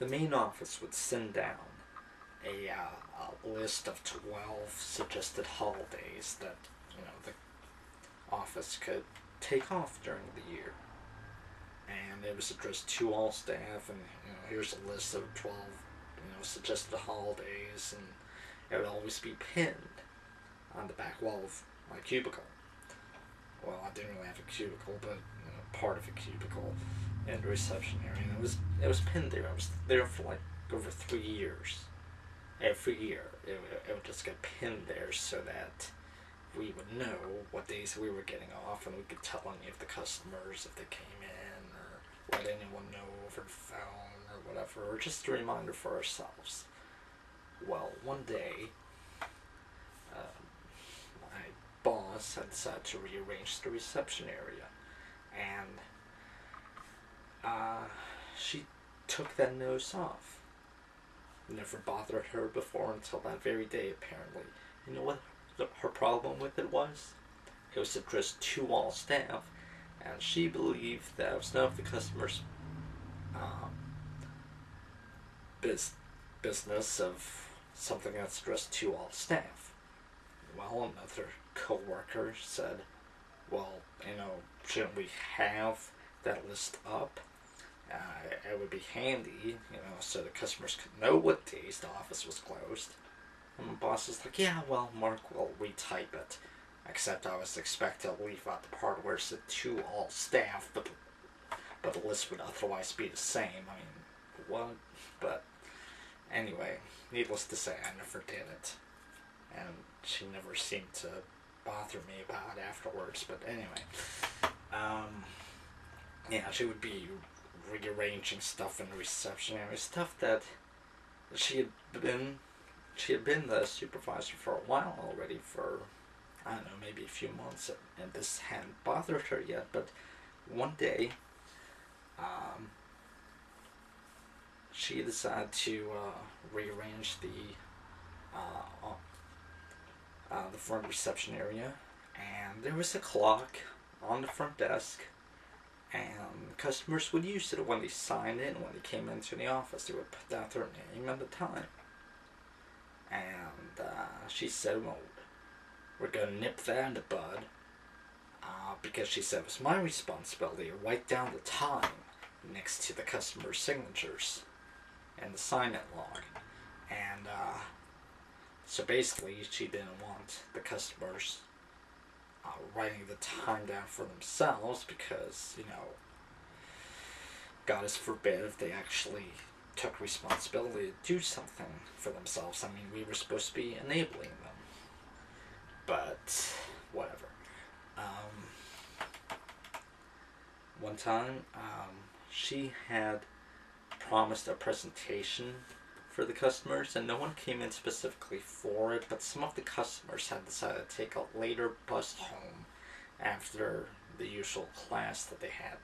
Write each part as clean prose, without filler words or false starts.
the main office would send down a list of 12 suggested holidays that, the office could take off during the year. And it was addressed to all staff, and, here's a list of 12, suggested holidays, and it would always be pinned on the back wall of my cubicle. Well, I didn't really have a cubicle, but, part of a cubicle in the reception area, and it was pinned there. I was there for like over 3 years. Every year, it would just get pinned there so that we would know what days we were getting off, and we could tell any of the customers if they came in, or let anyone know over the phone or whatever, or just a reminder for ourselves. Well, one day, my boss had decided to rearrange the reception area, and she took that notice off. Never bothered her before until that very day, apparently. You know what her problem with it was? It was addressed to all staff, and she believed that it was none of the customers' business of something that's addressed to all staff. Well, another co-worker said, well, shouldn't we have that list up? It would be handy, so the customers could know what days the office was closed. And my boss is like, yeah, well, Mark will retype it. Except I was expected to leave out the part where it said to all staff, but the list would otherwise be the same. I mean, what? But anyway, needless to say, I never did it. And she never seemed to bother me about it afterwards. But anyway, yeah, she would be rearranging stuff in the reception area, stuff that she had been the supervisor for a while already, for I don't know, maybe a few months, and this hadn't bothered her yet. But one day, she decided to rearrange the front reception area, and there was a clock on the front desk, and customers would use it when they signed in, when they came into the office. They would put down their name and the time. And she said, well, we're going to nip that in the bud, because she said it was my responsibility to write down the time next to the customer's signatures and the sign-in log. And so basically, she didn't want the customers writing the time down for themselves, because, God is forbid if they actually took responsibility to do something for themselves. I mean, we were supposed to be enabling them. But, whatever. One time, she had promised a presentation for the customers, and no one came in specifically for it, but some of the customers had decided to take a later bus home after the usual class that they had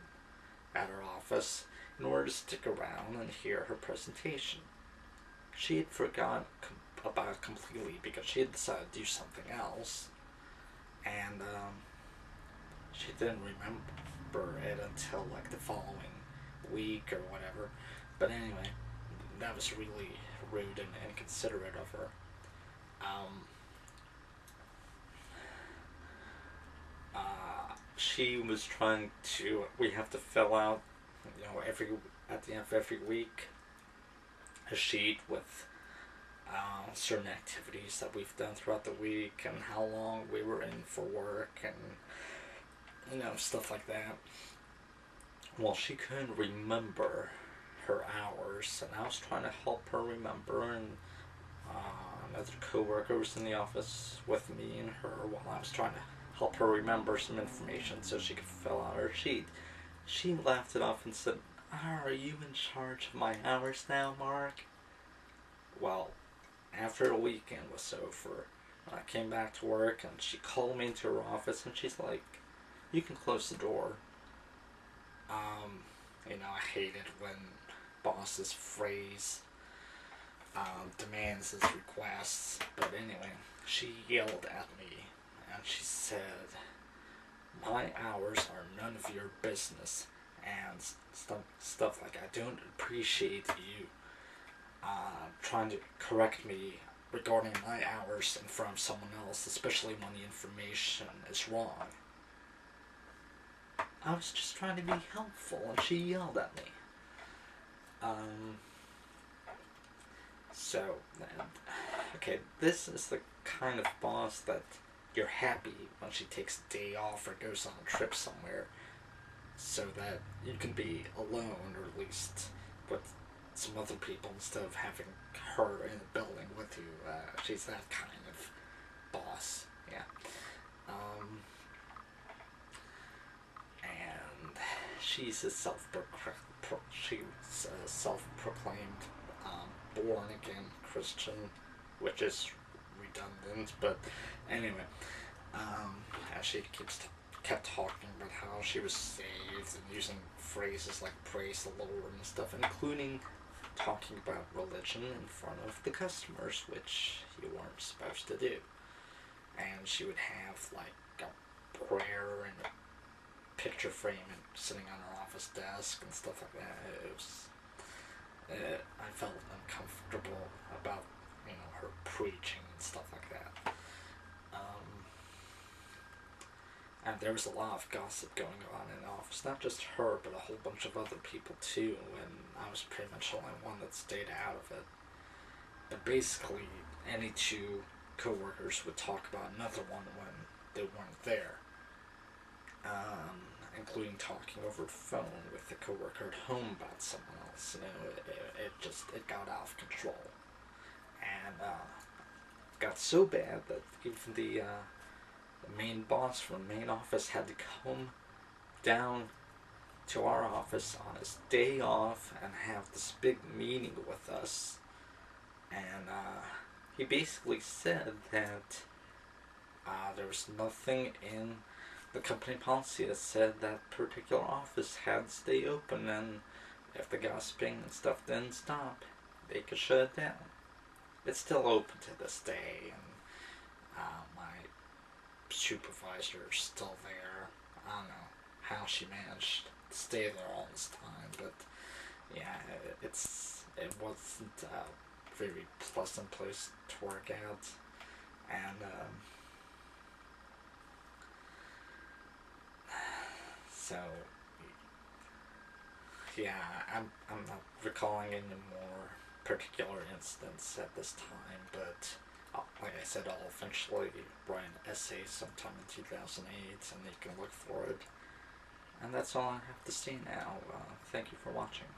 at her office in order to stick around and hear her presentation. She had forgotten about it completely because she had decided to do something else, and she didn't remember it until like the following week or whatever. But anyway, that was really rude and inconsiderate of her. She was trying to, we have to fill out, at the end of every week, a sheet with certain activities that we've done throughout the week and how long we were in for work and, stuff like that. Well, she couldn't remember her hours, and I was trying to help her remember, and another co-worker was in the office with me and her while I was trying to help her remember some information so she could fill out her sheet. She laughed it off and said, "Are you in charge of my hours now, Mark?" Well, after the weekend was over, I came back to work, and she called me into her office, and she's like, "You can close the door." I hate it when bosses phrase demands as requests. But anyway, she yelled at me, and she said, "My hours are none of your business," and stuff like, "I don't appreciate you trying to correct me regarding my hours in front of someone else, especially when the information is wrong. I was just trying to be helpful, and she yelled at me. Um, so, okay, this is the kind of boss that you're happy when she takes a day off or goes on a trip somewhere, so that you can be alone, or at least with some other people instead of having her in the building with you. She's that kind of boss, yeah. Um, and she's a self-proclaimed born again Christian, which is redundant, but anyway, and she kept talking about how she was saved and using phrases like praise the Lord and stuff, including talking about religion in front of the customers, which you weren't supposed to do. And she would have like a prayer and a picture frame and sitting on her office desk and stuff like that. It was, I felt uncomfortable about, her preaching and stuff like that. And there was a lot of gossip going on in the office. Not just her, but a whole bunch of other people too, and I was pretty much the only one that stayed out of it. But basically, any two co-workers would talk about another one when they weren't there. Including talking over the phone with the coworker at home about someone else. It got out of control. And it got so bad that even the main boss from the main office had to come down to our office on his day off and have this big meeting with us. And he basically said that there was nothing in the company policy that said that particular office had to stay open, and if the gossiping and stuff didn't stop, they could shut it down. It's still open to this day, and my supervisor is still there. I don't know how she managed to stay there all this time, but yeah, it wasn't a very pleasant place to work at, and so yeah, I'm not recalling any more particular incidents at this time, but like I said, I'll eventually write an essay sometime in 2008, and you can look for it. And that's all I have to say now. Thank you for watching.